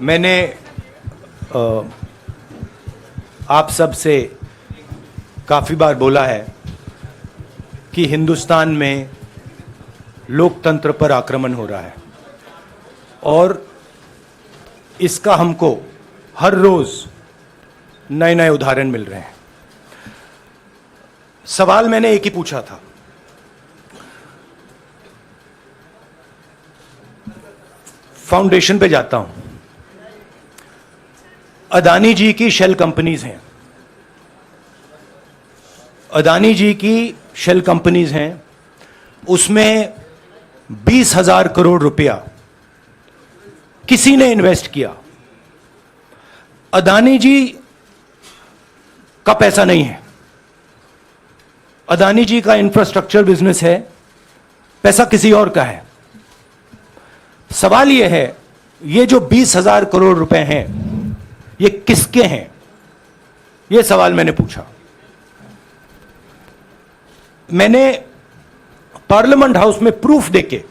मैंने आप सब से काफ़ी बार बोला है कि हिंदुस्तान में लोकतंत्र पर आक्रमण हो रहा है और इसका हमको हर रोज़ नए नए उदाहरण मिल रहे हैं। सवाल मैंने एक ही पूछा था, फाउंडेशन पे जाता हूं, अदानी जी की शेल कंपनीज हैं, अदानी जी की शेल कंपनीज हैं, उसमें 20,000 करोड़ रुपया किसी ने इन्वेस्ट किया। अदानी जी का पैसा नहीं है, अदानी जी का इंफ्रास्ट्रक्चर बिजनेस है, पैसा किसी और का है। सवाल यह है, ये जो 20,000 करोड़ रुपए हैं ये किसके हैं? यह सवाल मैंने पूछा। मैंने पार्लियामेंट हाउस में प्रूफ देके,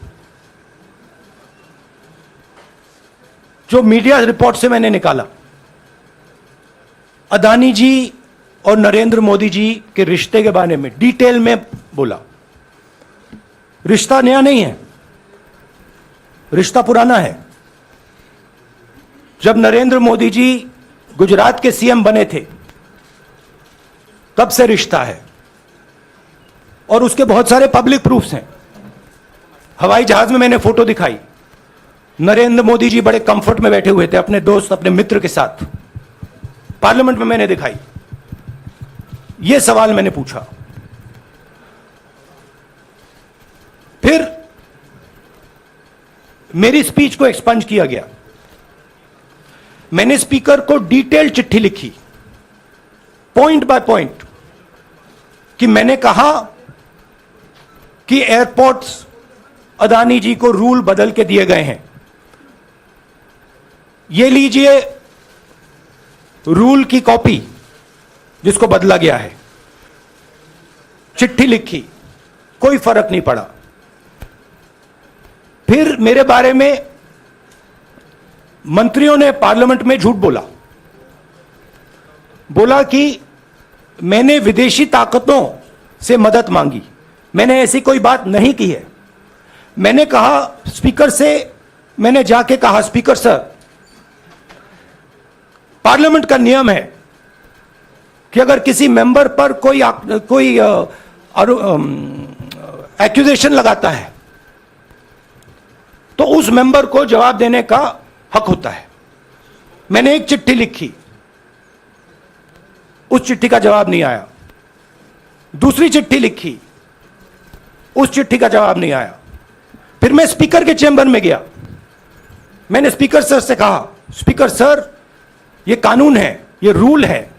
जो मीडिया रिपोर्ट से मैंने निकाला, अदानी जी और नरेंद्र मोदी जी के रिश्ते के बारे में डिटेल में बोला। रिश्ता नया नहीं है, रिश्ता पुराना है। जब नरेंद्र मोदी जी गुजरात के सीएम बने थे तब से रिश्ता है और उसके बहुत सारे पब्लिक प्रूफ्स हैं। हवाई जहाज में मैंने फोटो दिखाई, नरेंद्र मोदी जी बड़े कंफर्ट में बैठे हुए थे अपने दोस्त, अपने मित्र के साथ, पार्लियामेंट में मैंने दिखाई। यह सवाल मैंने पूछा। फिर मेरी स्पीच को एक्सपंज किया गया। मैंने स्पीकर को डिटेल चिट्ठी लिखी, पॉइंट बाय पॉइंट, कि मैंने कहा कि एयरपोर्ट्स अदानी जी को रूल बदल के दिए गए हैं, ये लीजिए रूल की कॉपी जिसको बदला गया है। चिट्ठी लिखी, कोई फर्क नहीं पड़ा। फिर मेरे बारे में मंत्रियों ने पार्लियामेंट में झूठ बोला कि मैंने विदेशी ताकतों से मदद मांगी। मैंने ऐसी कोई बात नहीं की है। मैंने कहा स्पीकर से, मैंने जाके कहा, स्पीकर सर, पार्लियामेंट का नियम है कि अगर किसी मेंबर पर कोई एक्यूजेशन लगाता है तो उस मेंबर को जवाब देने का हक होता है। मैंने एक चिट्ठी लिखी, उस चिट्ठी का जवाब नहीं आया। दूसरी चिट्ठी लिखी, उस चिट्ठी का जवाब नहीं आया। फिर मैं स्पीकर के चेंबर में गया। मैंने स्पीकर सर से कहा, स्पीकर सर, यह कानून है, यह रूल है,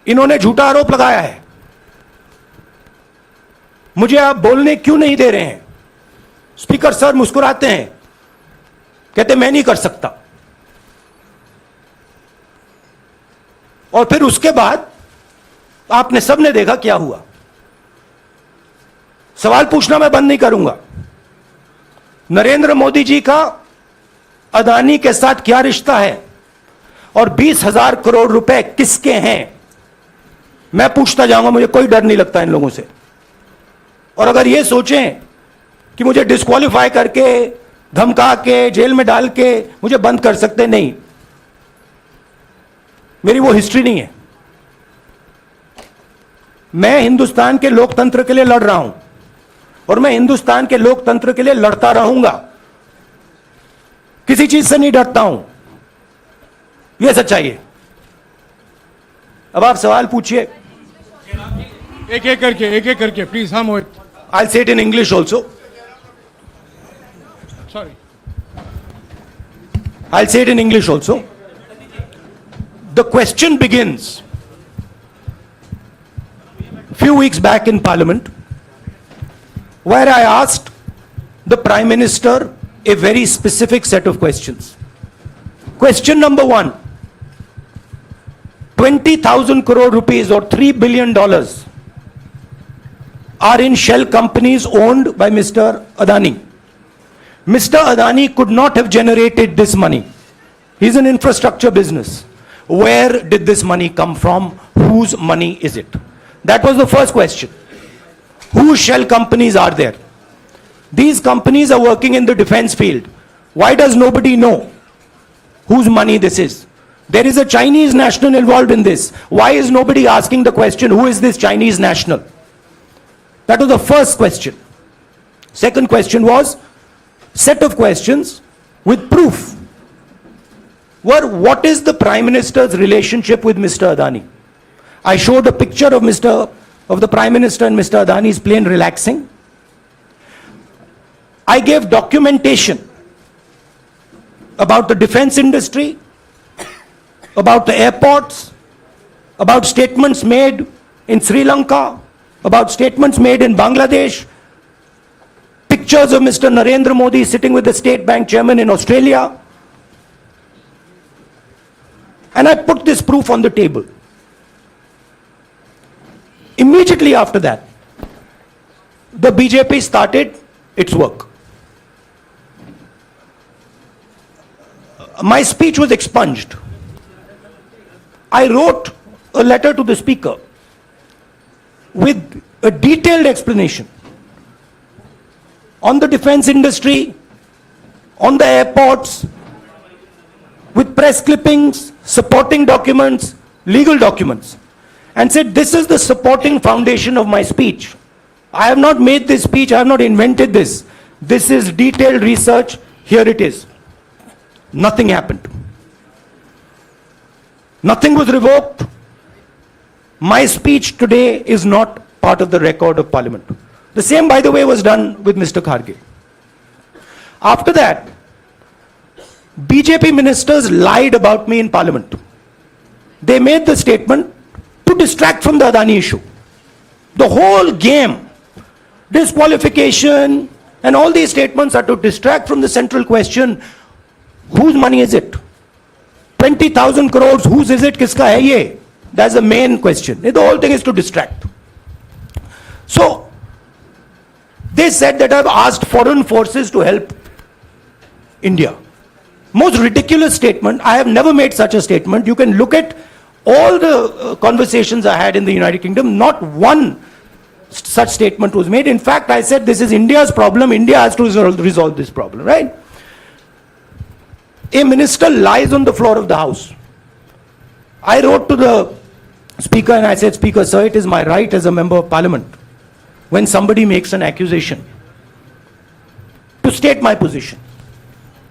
इन्होंने झूठा आरोप लगाया है, मुझे आप बोलने क्यों नहीं दे रहे हैं? स्पीकर सर मुस्कुराते हैं, कहते मैं नहीं कर सकता। और फिर उसके बाद आपने सबने देखा क्या हुआ। सवाल पूछना मैं बंद नहीं करूंगा। नरेंद्र मोदी जी का अदानी के साथ क्या रिश्ता है और 20,000 करोड़ रुपए किसके हैं, मैं पूछता जाऊंगा। मुझे कोई डर नहीं लगता इन लोगों से। और अगर ये सोचें कि मुझे डिस्क्वालीफाई करके, धमका के, जेल में डाल के मुझे बंद कर सकते, नहीं, मेरी वो हिस्ट्री नहीं है। मैं हिंदुस्तान के लोकतंत्र के लिए लड़ रहा हूं और मैं हिंदुस्तान के लोकतंत्र के लिए लड़ता रहूंगा। किसी चीज से नहीं डरता हूं, यह सच्चाई है। अब आप सवाल पूछिए। एक एक करके प्लीज। हाँ मोहित, I'll say it in English also. Sorry. I'll say it in English also. The question begins few weeks back in Parliament, where I asked the Prime Minister a very specific set of questions. Question number 1, 20,000 crore rupees or $3 billion are in shell companies owned by Mr. Adani. Mr. Adani could not have generated this money. He's an infrastructure business. Where did this money come from? Whose money is it? That was the first question. Whose shell companies are there? These companies are working in the defense field. Why does nobody know whose money this is? There is a Chinese national involved in this. Why is nobody asking the question, who is this Chinese national? That was the first question. Second question was, set of questions with proof. What is the Prime Minister's relationship with Mr. Adani? I showed a picture of the Prime Minister and Mr. Adani's plane relaxing. I gave documentation about the defense industry, about the airports, about statements made in Sri Lanka, about statements made in Bangladesh, pictures of Mr. Narendra Modi sitting with the State Bank chairman in Australia. And I put this proof on the table. Immediately after that, the BJP started its work. My speech was expunged. I wrote a letter to the Speaker with a detailed explanation on the defense industry, on the airports, with press clippings, supporting documents, legal documents, and said, this is the supporting foundation of my speech. I have not made this speech, I have not invented this. This is detailed research, here it is. Nothing happened. Nothing was revoked. My speech today is not part of the record of Parliament. The same, by the way, was done with Mr. Kharge. After that, BJP ministers lied about me in Parliament. They made the statement to distract from the Adani issue. The whole game, disqualification, and all these statements are to distract from the central question, whose money is it? 20,000 crores, whose is it? Kiska hai ye? That's the main question. The whole thing is to distract. So, they said that I've asked foreign forces to help India. Most ridiculous statement. I have never made such a statement. You can look at all the conversations I had in the United Kingdom. Not one such statement was made. In fact, I said this is India's problem. India has to resolve this problem, right? A minister lies on the floor of the House. I wrote to the Speaker and I said, Speaker, sir, it is my right as a member of Parliament, when somebody makes an accusation, to state my position.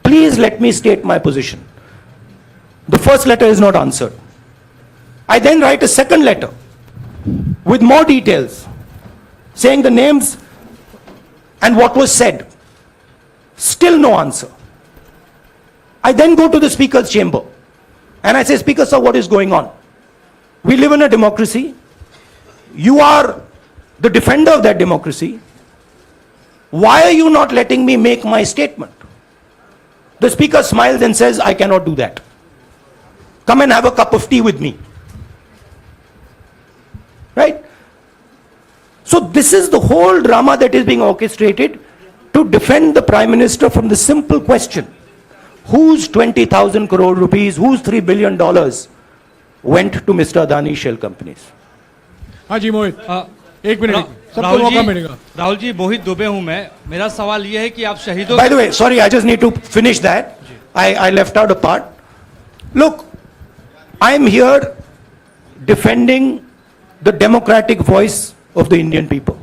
Please let me state my position. The first letter is not answered. I then write a second letter with more details, saying the names and what was said. Still no answer. I then go to the Speaker's chamber and I say, Speaker, sir, what is going on? We live in a democracy. You are the defender of that democracy. Why are you not letting me make my statement? The Speaker smiles and says, I cannot do that. Come and have a cup of tea with me. Right? So this is the whole drama that is being orchestrated to defend the Prime Minister from the simple question, whose 20,000 crore rupees, whose $3 billion went to Mr. Adani shell companies? हाँ जी मोहित, एक minute, सबको मौका मिलेगा. राहुल जी, मोहित दुबे हूं मैं. मेरा सवाल यह है कि आप शहीदों. By the way, sorry, I just need to finish that. I left out a part. Look, I'm here defending the democratic voice of the Indian people.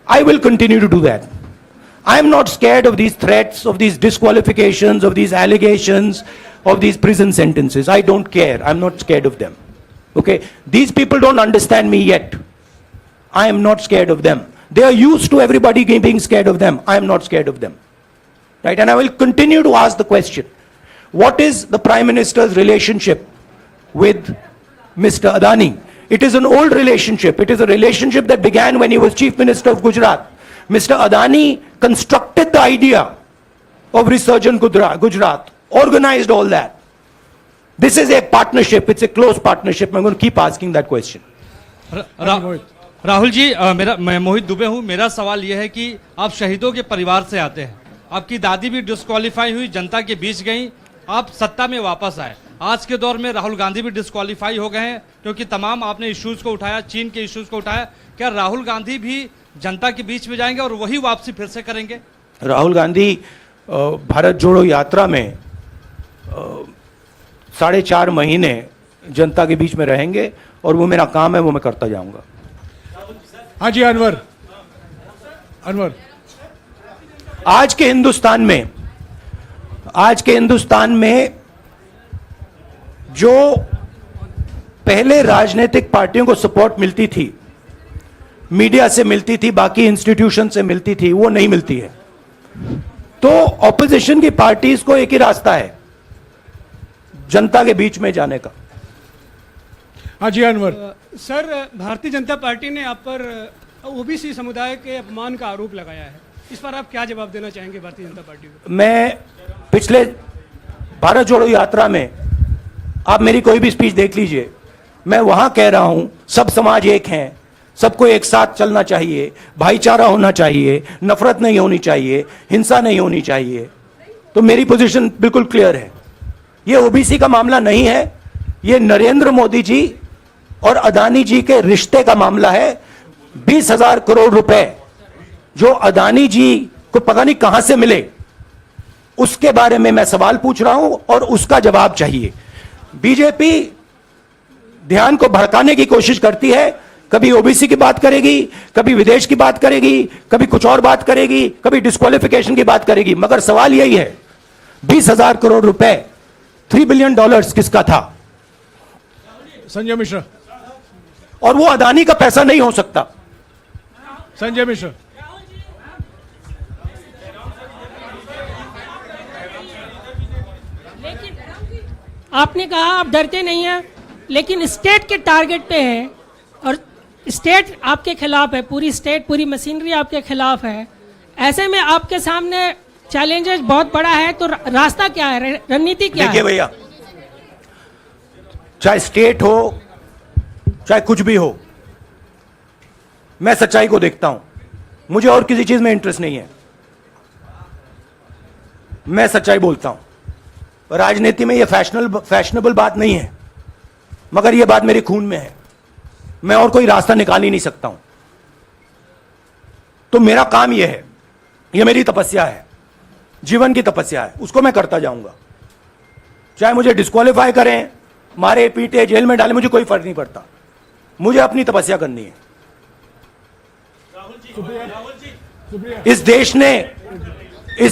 I will continue to do that. I'm not scared of these threats, of these disqualifications, of these allegations, of these prison sentences. I don't care. I'm not scared of them. Okay? These people don't understand me yet. I am not scared of them. They are used to everybody being scared of them. I am not scared of them. Right? And I will continue to ask the question, what is the Prime Minister's relationship with Mr. Adani? It is an old relationship. It is a relationship that began when he was Chief Minister of Gujarat. Mr. Adani constructed the idea of Resurgent Gujarat, organized all that. This is a partnership. It's a close partnership. I'm going to keep asking that question. Rahul ji, मैं मोहित दुबे हूं. मेरा सवाल यह है कि आप शहीदों के परिवार से आते हैं. आपकी दादी भी डिस्क्वालीफाई हुई, जनता के बीच गई, आप सत्ता में वापस आए। आज के दौर में राहुल गांधी भी डिस्क्वालीफाई हो गए हैं, क्योंकि तमाम आपने इश्यूज को उठाया, चीन के इश्यूज को उठाया। क्या राहुल गांधी भी जनता के बीच में जाएंगे और वही वापसी फिर से करेंगे? राहुल गांधी भारत जोड़ो यात्रा में 4.5 महीने जनता के बीच में रहेंगे और वो मेरा काम है, वो मैं करता जाऊंगा। हाँ जी अनवर, अनवर आज के हिंदुस्तान में जो पहले राजनीतिक पार्टियों को सपोर्ट मिलती थी, मीडिया से मिलती थी, बाकी इंस्टीट्यूशन से मिलती थी, वो नहीं मिलती है। तो ऑपोजिशन की पार्टीज को एक ही रास्ता है, जनता के बीच में जाने का। हाँ जी अनवर। सर, भारतीय जनता पार्टी ने आप पर ओबीसी समुदाय के अपमान का आरोप लगाया है, इस पर आप क्या जवाब देना चाहेंगे भारतीय जनता पार्टी को? मैं पिछले भारत जोड़ो यात्रा में आप मेरी कोई भी स्पीच देख लीजिए, मैं वहां कह रहा हूं सब समाज एक हैं, सबको एक साथ चलना चाहिए, भाईचारा होना चाहिए, नफरत नहीं होनी चाहिए, हिंसा नहीं होनी चाहिए। तो मेरी पोजीशन बिल्कुल क्लियर है। ये ओबीसी का मामला नहीं है, ये नरेंद्र मोदी जी और अदानी जी के रिश्ते का मामला है। 20,000 करोड़ रुपए जो अदानी जी को पता नहीं कहां से मिले, उसके बारे में मैं सवाल पूछ रहा हूं और उसका जवाब चाहिए। बीजेपी ध्यान को भड़काने की कोशिश करती है, कभी ओबीसी की बात करेगी, कभी विदेश की बात करेगी, कभी कुछ और बात करेगी, कभी डिस्क्वालिफिकेशन की बात करेगी, मगर सवाल यही है 20,000 करोड़ रुपए, $3 बिलियन किसका था? संजय मिश्रा। और वो अदानी का पैसा नहीं हो सकता। संजय मिश्रा। आपने कहा आप डरते नहीं हैं, लेकिन स्टेट के टारगेट पे हैं और स्टेट आपके खिलाफ है, पूरी स्टेट, पूरी मशीनरी आपके खिलाफ है। ऐसे में आपके सामने चैलेंजेस बहुत बड़ा है, तो रास्ता क्या है, रणनीति क्या है? देखिए भैया, चाहे स्टेट हो, चाहे कुछ भी हो, मैं सच्चाई को देखता हूं। मुझे और किसी चीज में इंटरेस्ट नहीं है, मैं सच्चाई बोलता हूं। राजनीति में यह फैशनेबल बात नहीं है, मगर यह बात मेरे खून में है। मैं और कोई रास्ता निकाल ही नहीं सकता हूं। तो मेरा काम यह है, यह मेरी तपस्या है, जीवन की तपस्या है, उसको मैं करता जाऊंगा। चाहे मुझे डिस्क्वालीफाई करें, मारे पीटे, जेल में डाले, मुझे कोई फर्क नहीं पड़ता। मुझे अपनी तपस्या करनी है। इस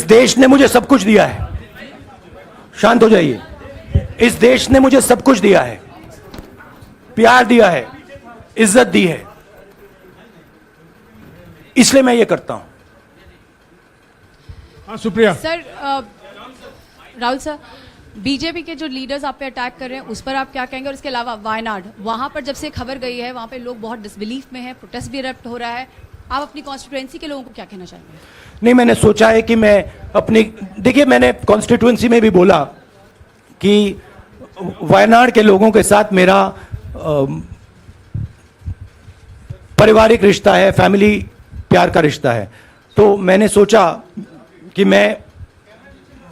देश ने मुझे सब कुछ दिया है। शांत हो जाइए। इस देश ने मुझे सब कुछ दिया है, प्यार दिया है, इज्जत दी है, इसलिए मैं ये करता हूं। हाँ Supriya. Sir, Rahul sir, BJP के जो लीडर्स आप पे अटैक कर रहे हैं उस पर आप क्या कहेंगे? और इसके अलावा वायनाड, वहां पर जब से खबर गई है वहां पे लोग बहुत डिसबिलीफ में हैं, प्रोटेस्ट भी इरप्ट हो रहा है, आप अपनी कॉन्स्टिट्यूएंसी के लोगों को क्या कहना चाहेंगे? नहीं, मैंने सोचा है कि मैं अपनी, देखिए मैंने कॉन्स्टिट्यूएंसी में भी बोला कि वायनाड के लोगों के साथ मेरा पारिवारिक रिश्ता है, फैमिली प्यार का रिश्ता है। तो मैंने सोचा कि मैं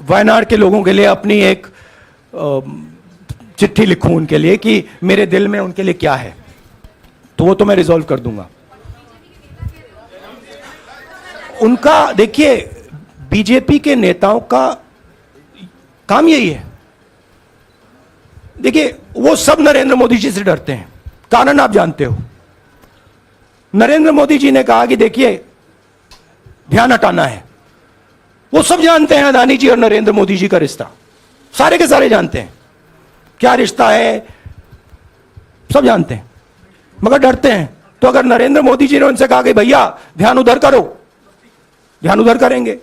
वायनाड के लोगों के लिए अपनी एक चिट्ठी लिखूं उनके लिए कि मेरे दिल में उनके लिए क्या है, तो वो तो मैं रिजॉल्व कर दूंगा। उनका, देखिए बीजेपी के नेताओं का काम यही है। देखिए वो सब नरेंद्र मोदी जी से डरते हैं, कारण आप जानते हो। नरेंद्र मोदी जी ने कहा कि देखिए ध्यान हटाना है। वो सब जानते हैं अदानी जी और नरेंद्र मोदी जी का रिश्ता, सारे के सारे जानते हैं क्या रिश्ता है, सब जानते हैं, मगर डरते हैं। तो अगर नरेंद्र मोदी जी ने उनसे कहा कि भैया ध्यान उधर करो, ध्यान उधर करेंगे।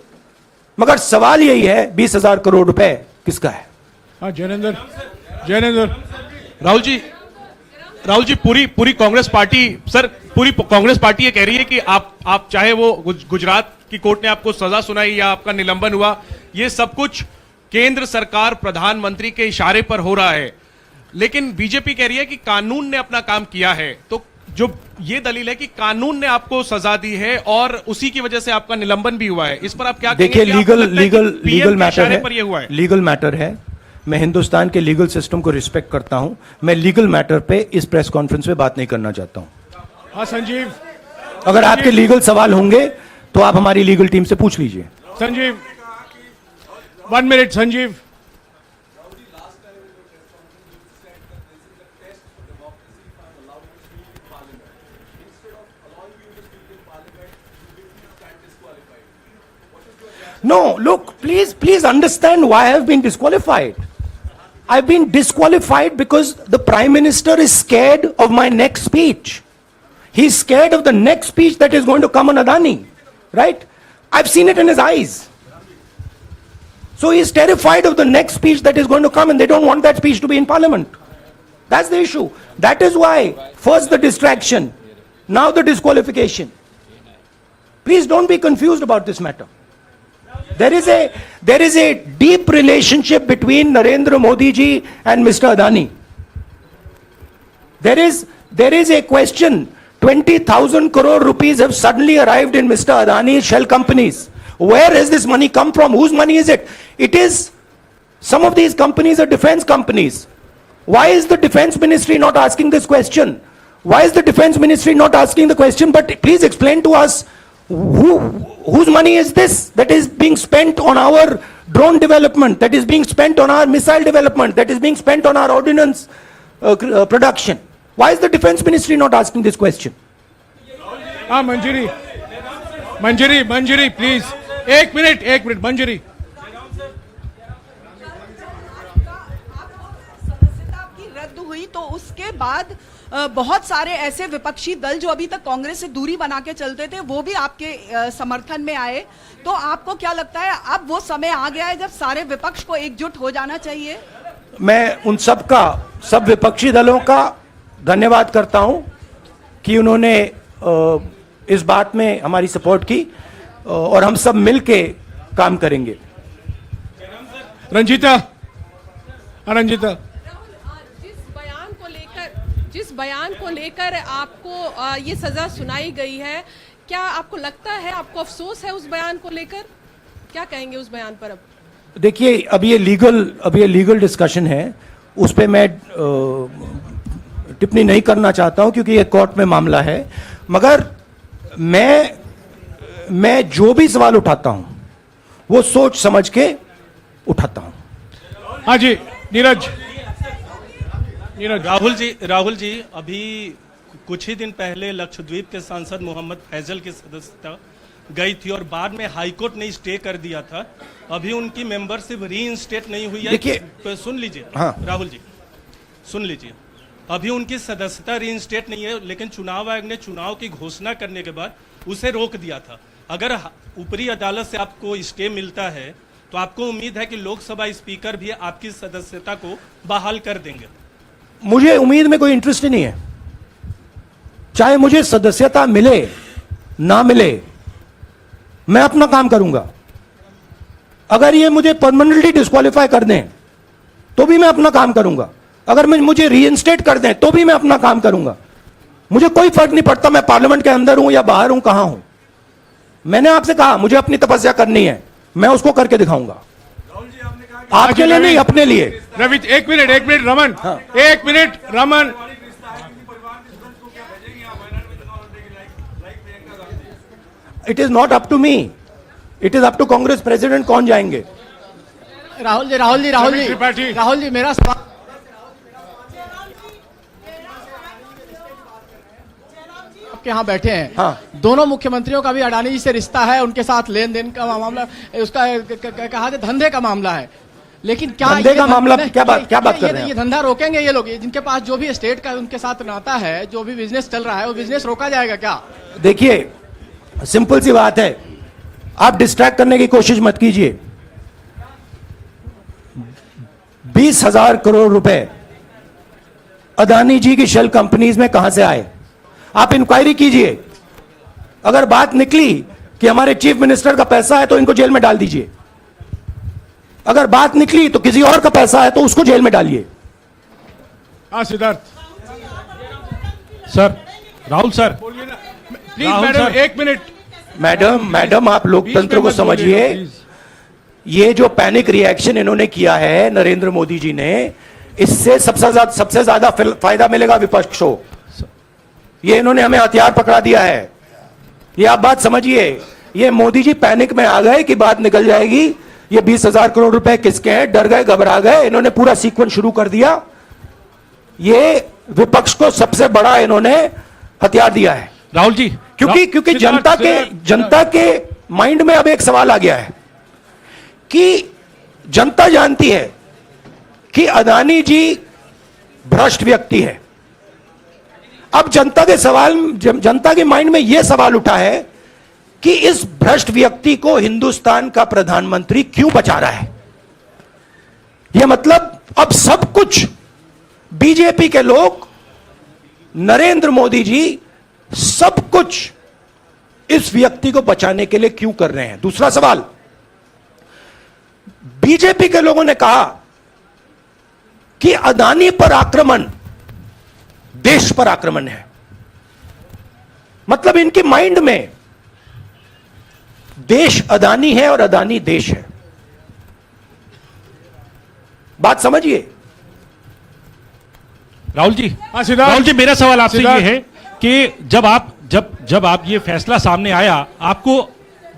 मगर सवाल यही है 20,000 करोड़ रुपए किसका है? हाँ जैनेंद्र। राहुल जी, पूरी कांग्रेस पार्टी, सर पूरी कांग्रेस पार्टी ये कह रही है कि आप चाहे वो गुजरात की कोर्ट ने आपको सजा सुनाई या आपका निलंबन हुआ, ये सब कुछ केंद्र सरकार, प्रधानमंत्री के इशारे पर हो रहा है। लेकिन बीजेपी कह रही है कि कानून ने अपना काम किया है। तो जो ये दलील है कि कानून ने आपको सजा दी है और उसी की वजह से आपका निलंबन भी हुआ है, इस पर आप क्या देखिए, कहेंगे कि आपको लगता है कि लीगल PM के मैटर इशारे है, पर ये हुआ है? लीगल मैटर है। मैं हिंदुस्तान के लीगल सिस्टम को रिस्पेक्ट करता हूं। मैं लीगल मैटर पे इस प्रेस कॉन्फ्रेंस में बात नहीं करना चाहता हूं। हाँ संजीव, अगर आपके लीगल सवाल होंगे तो आप हमारी लीगल टीम से पूछ लीजिए। Sanjeev 1 minute Sanjeev. No, look, please understand why I have been disqualified. I've been disqualified because the Prime Minister is scared of my next speech. He's scared of the next speech that is going to come on Adani, right? I've seen it in his eyes. So he's terrified of the next speech that is going to come, and they don't want that speech to be in Parliament. That's the issue. That is why, first the distraction, now the disqualification. Please don't be confused about this matter. There is a deep relationship between Narendra Modi ji and Mr. Adani. There is a question. 20,000 crore rupees have suddenly arrived in Mr. Adani's shell companies. Where has this money come from? Whose money is it? It is, some of these companies are defense companies. Why is the defense ministry not asking this question? Why is the defense ministry not asking the question? But please explain to us, whose money is this that is being spent on our drone development, that is being spent on our missile development, that is being spent on our ordnance production? Why is the defense ministry not asking this question? हाँ मंजरी please, एक minute मंजरी। सदस्यता की रद्द हुई तो उसके बाद बहुत सारे ऐसे विपक्षी दल जो अभी तक कांग्रेस से दूरी बना के चलते थे वो भी आपके समर्थन में आए। तो आपको क्या लगता है अब वो समय आ गया है जब सारे विपक्ष को एकजुट हो जाना चाहिए? मैं उन सब विपक्षी दलों का धन्यवाद करता हूं कि उन्होंने इस बात में हमारी सपोर्ट की और हम सब मिलके काम करेंगे। रंजीता जिस बयान को लेकर आपको ये सजा सुनाई गई है, क्या आपको लगता है, आपको अफसोस है उस बयान को लेकर? क्या कहेंगे उस बयान पर? अब देखिए, अब ये लीगल डिस्कशन है, उस पे मैं टिप्पणी नहीं करना चाहता हूं क्योंकि ये कोर्ट में मामला है। मगर मैं जो भी सवाल उठाता हूं वो सोच समझ के उठाता हूं। हाँ जी नीरज। राहुल जी अभी कुछ ही दिन पहले लक्षद्वीप के सांसद मोहम्मद फैजल की सदस्यता गई थी और बाद में हाईकोर्ट ने स्टे कर दिया था। अभी उनकी मेंबरशिप रीइंस्टेट नहीं हुई है। देखिए, सुन लीजिए। हाँ। राहुल जी सुन लीजिए, अभी उनकी सदस्यता रीइंस्टेट नहीं है, लेकिन चुनाव आयोग ने चुनाव की घोषणा करने के बाद उसे रोक दिया था। अगर ऊपरी अदालत से आपको स्टे मिलता है तो आपको उम्मीद है कि लोकसभा स्पीकर भी आपकी सदस्यता को बहाल कर देंगे? मुझे उम्मीद में कोई इंटरेस्ट ही नहीं है। चाहे मुझे सदस्यता मिले ना मिले, मैं अपना काम करूंगा। अगर ये मुझे परमानेंटली डिस्क्वालीफाई कर दें तो भी मैं अपना काम करूंगा। अगर मुझे रीइंस्टेट कर दें तो भी मैं अपना काम करूंगा। मुझे कोई फर्क नहीं पड़ता मैं पार्लियामेंट के अंदर हूं या बाहर हूं, कहां हूं। मैंने आपसे कहा मुझे अपनी तपस्या करनी है, मैं उसको करके दिखाऊंगा। आपके लिए नहीं, अपने लिए। रवि एक मिनट रमन, हाँ। एक minute Raman. It is not up to me, it is up to Congress president कौन जाएंगे। राहुल जी मेरा सवाल आपके यहाँ बैठे हैं। हाँ। दोनों मुख्यमंत्रियों का भी अडानी जी से रिश्ता है, उनके साथ लेन देन का मामला, उसका कहा जाए धंधे का मामला है। लेकिन क्या धंधे का मामला, क्या बात कर रहे हैं? ये धंधा रोकेंगे ये लोग? जिनके पास जो भी स्टेट का उनके साथ नाता है, जो भी बिजनेस चल रहा है, वो बिजनेस रोका जाएगा क्या? देखिए, सिंपल सी बात है, आप डिस्ट्रैक्ट करने की कोशिश मत कीजिए। 20,000 करोड़ रुपए अदानी जी की शेल कंपनीज में कहां से आए? आप इंक्वायरी कीजिए। अगर बात निकली कि हमारे चीफ मिनिस्टर का पैसा है तो इनको जेल में डाल दीजिए। अगर बात निकली तो किसी और का पैसा है तो उसको जेल में डालिए। हाँ Siddharth sir. Rahul sir, please Rahul madam sir. 1 minute. Madam आप लोकतंत्र को मत बोलिएगा, समझिए। प्लीज। ये जो पैनिक रिएक्शन इन्होंने किया है नरेंद्र मोदी जी ने, इससे सबसे ज्यादा फायदा मिलेगा विपक्ष को। ये इन्होंने हमें हथियार पकड़ा दिया है। ये आप बात समझिए। ये मोदी जी पैनिक में आ गए कि बात निकल जाएगी, ये 20,000 करोड़ रुपए किसके हैं, डर गए, घबरा गए। इन्होंने पूरा सीक्वेंस शुरू कर दिया। ये विपक्ष को सबसे बड़ा इन्होंने हथियार दिया है। राहुल जी, क्योंकि जनता के माइंड में अब एक सवाल आ गया है कि जनता जानती है कि अदानी जी भ्रष्ट व्यक्ति है। अब जनता के माइंड में यह सवाल उठा है कि इस भ्रष्ट व्यक्ति को हिंदुस्तान का प्रधानमंत्री क्यों बचा रहा है। यह मतलब अब सब कुछ बीजेपी के लोग, नरेंद्र मोदी जी सब कुछ इस व्यक्ति को बचाने के लिए क्यों कर रहे हैं। दूसरा सवाल, बीजेपी के लोगों ने कहा कि अदानी पर आक्रमण देश पर आक्रमण है। मतलब इनके माइंड में देश अदानी है और अदानी देश है। बात समझिए। राहुल जी, हाँ, सिद्धार्थ। राहुल जी, मेरा सवाल आपसे ये सिद्धार्थ। है कि जब आप ये फैसला सामने आया, आपको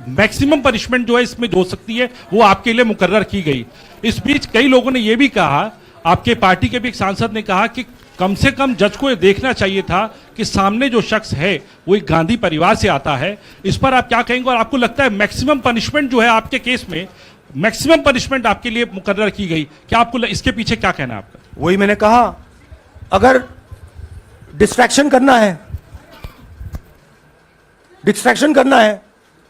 मैक्सिमम पनिशमेंट जो है इसमें जो हो सकती है वो आपके लिए मुकर्रर की गई। इस बीच कई लोगों ने ये भी कहा, आपके पार्टी के भी एक सांसद ने कहा कि कम से कम जज को ये देखना चाहिए था कि सामने जो शख्स है वो एक गांधी परिवार से आता है। इस पर आप क्या कहेंगे, और आपको लगता है मैक्सिमम पनिशमेंट जो है आपके केस में, मैक्सिमम पनिशमेंट आपके लिए मुकर्रर की गई, क्या आपको इसके पीछे क्या कहना है आपका? वही मैंने कहा, अगर डिस्ट्रैक्शन करना है,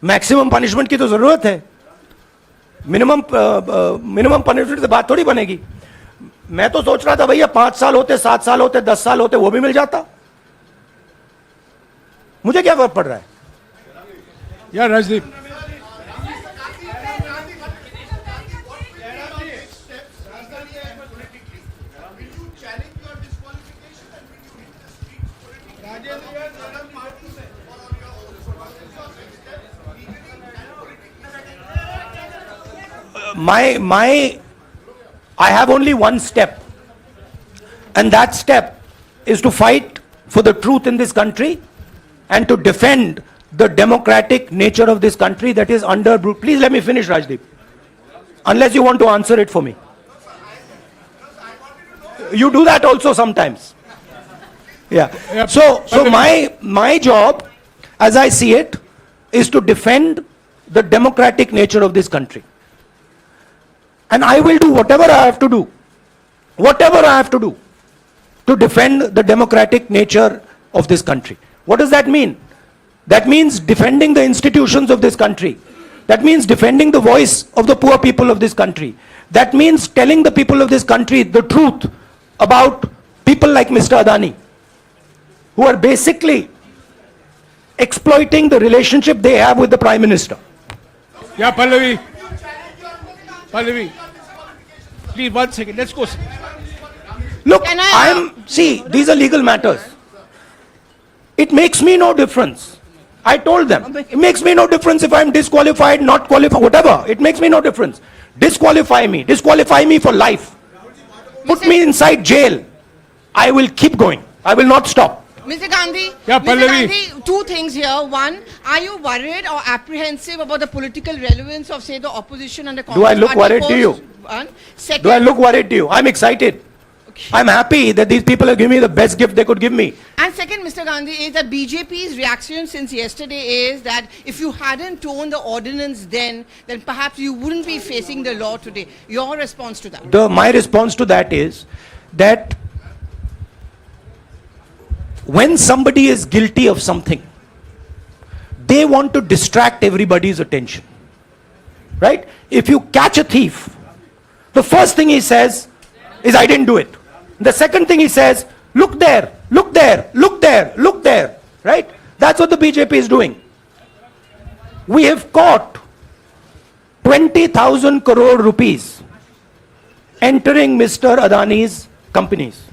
मैक्सिमम पनिशमेंट की तो जरूरत है। मिनिमम पनिशमेंट से बात थोड़ी बनेगी। मैं तो सोच रहा था भैया 5 साल होते, 7 साल होते, 10 साल होते, वो भी मिल जाता। मुझे क्या फर्क पड़ रहा है। यार Rajdeep, I have only one step, and that step is to fight for the truth in this country and to defend the democratic nature of this country that is under. Please let me finish, Rajdeep. Unless you want to answer it for me. You do that also sometimes. Yeah. So my job, as I see it, is to defend the democratic nature of this country. And I will do whatever I have to do to defend the democratic nature of this country. What does that mean? That means defending the institutions of this country. That means defending the voice of the poor people of this country. That means telling the people of this country the truth about people like Mr. Adani, who are basically exploiting the relationship they have with the Prime Minister. yeah, Pallavi, please 1 second. Let's go. Look, Can I- see, these are legal matters. It makes me no difference. I told them, it makes me no difference if I'm disqualified, not qualified, whatever. It makes me no difference. Disqualify me for life. Put me inside jail. I will keep going. I will not stop. Mr. Gandhi, Yeah, Mr. Pallavi. Gandhi, 2 things here. One, are you worried or apprehensive about the political relevance of, say, the opposition and the Congress I look party worried to post? you? One. Second, Do I look worried to you? I'm excited. I'm happy that these people have given me the best gift they could give me. And second, Mr. Gandhi, is that BJP's reaction since yesterday is that if you hadn't torn the ordinance then perhaps you wouldn't be facing the law today. Your response to that? My response to that is that when somebody is guilty of something, they want to distract everybody's attention. Right? If you catch a thief, the first thing he says is, I didn't do it. The second thing he says, look there, look there, look there, look there. Right? That's what the BJP is doing. We have caught 20,000 crore rupees entering Mr. Adani's companies.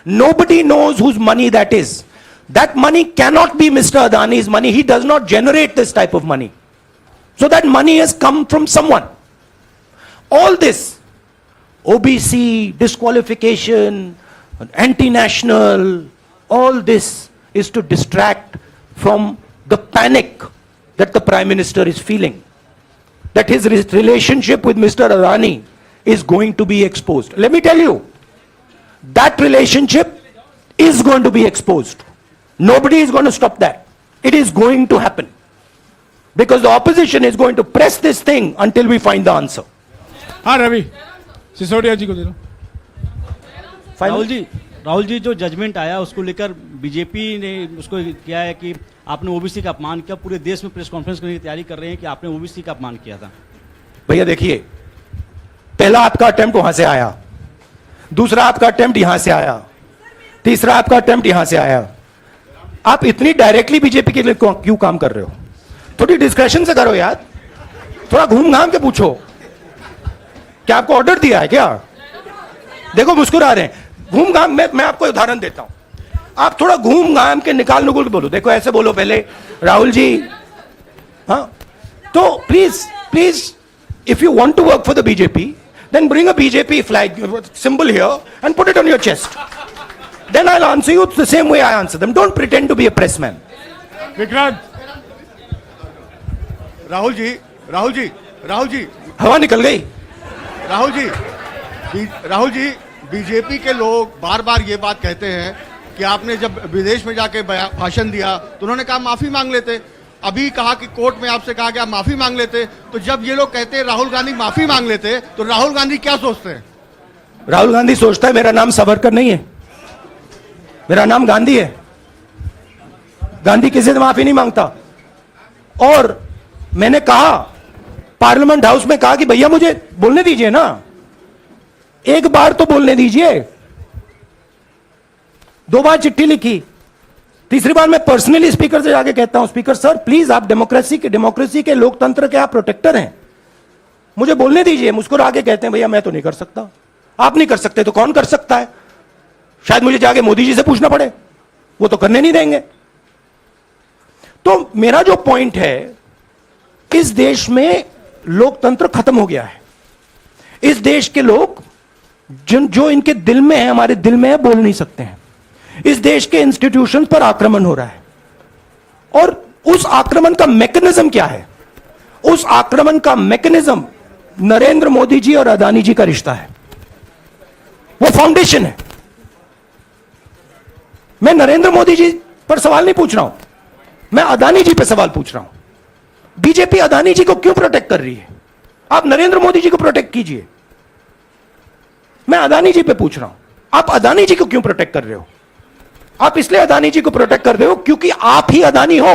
Nobody knows whose money that is. That money cannot be Mr. Adani's money. He does not generate this type of money. So that money has come from someone. All this, OBC, disqualification, anti-national, all this is to distract from the panic that the Prime Minister is feeling. That his relationship with Mr. Adani is going to be exposed. Let me tell you, that relationship is going to be exposed. Nobody is going to stop that. It is going to happen. Because the opposition is going to press this thing until we find the answer. हाँ रवि सिसोदिया जी को दे दो। राहुल जी जो judgement आया उसको लेकर BJP ने उसको किया है कि आपने ओबीसी का अपमान किया, पूरे देश में प्रेस कॉन्फ्रेंस करने की तैयारी कर रहे हैं कि आपने ओबीसी का अपमान किया था। भैया देखिए, पहला आपका अटेम्प्ट वहां से आया, दूसरा आपका अटेम्प्ट यहां से आया, तीसरा आपका अटेम्प्ट यहां से आया। आप इतनी डायरेक्टली बीजेपी के लिए क्यों काम कर रहे हो? थोड़ी डिस्क्रेशन से करो यार, थोड़ा घूम घाम के पूछो। क्या आपको ऑर्डर दिया है क्या? देखो मुस्कुरा रहे हैं। घूम घाम मैं आपको उदाहरण देता हूं, आप थोड़ा घूम घाम के निकाल नुकुल के बोलो। देखो ऐसे बोलो पहले, राहुल जी, हाँ तो please if you want to work for the BJP, then bring a BJP flag symbol here and put it on your chest. Then I'll answer you the same way I answer them. Don't pretend to be a pressman. Vikrant, Rahul ji हवा निकल गई। Rahul ji BJP के लोग बार बार ये बात कहते हैं कि आपने जब विदेश में जाके भाषण दिया तो उन्होंने कहा माफी मांग लेते, अभी कहा कि कोर्ट में आपसे कहा कि आप माफी मांग लेते। तो जब ये लोग कहते हैं राहुल गांधी माफी मांग लेते, तो राहुल गांधी क्या सोचते हैं? राहुल गांधी सोचता है मेरा नाम सावरकर नहीं है, मेरा नाम गांधी है। गांधी किसी से माफी नहीं मांगता। और मैंने कहा, पार्लियामेंट हाउस में कहा कि भैया मुझे बोलने दीजिए ना, एक बार तो बोलने दीजिए। 2 बार चिट्ठी लिखी, तीसरी बार मैं पर्सनली स्पीकर से जाके कहता हूं, स्पीकर सर प्लीज, आप डेमोक्रेसी के लोकतंत्र के आप प्रोटेक्टर हैं, मुझे बोलने दीजिए। मुस्कुरा के कहते हैं भैया मैं तो नहीं कर सकता। आप नहीं कर सकते तो कौन कर सकता है? शायद मुझे जाके मोदी जी से पूछना पड़े, वो तो करने नहीं देंगे। तो मेरा जो पॉइंट है, इस देश में लोकतंत्र खत्म हो गया है। इस देश के लोग जो इनके दिल में है, हमारे दिल में है, बोल नहीं सकते हैं। इस देश के इंस्टीट्यूशन पर आक्रमण हो रहा है। और उस आक्रमण का मैकेनिज्म क्या है? उस आक्रमण का मैकेनिज्म नरेंद्र मोदी जी और अदानी जी का रिश्ता है, वो फाउंडेशन है। मैं नरेंद्र मोदी जी पर सवाल नहीं पूछ रहा हूं, मैं अदानी जी पर सवाल पूछ रहा हूं। बीजेपी अदानी जी को क्यों प्रोटेक्ट कर रही है? आप नरेंद्र मोदी जी को प्रोटेक्ट कीजिए। मैं अदानी जी पे पूछ रहा हूं, आप अदानी जी को क्यों प्रोटेक्ट कर रहे हो? आप इसलिए अदानी जी को प्रोटेक्ट कर रहे हो क्योंकि आप ही अदानी हो।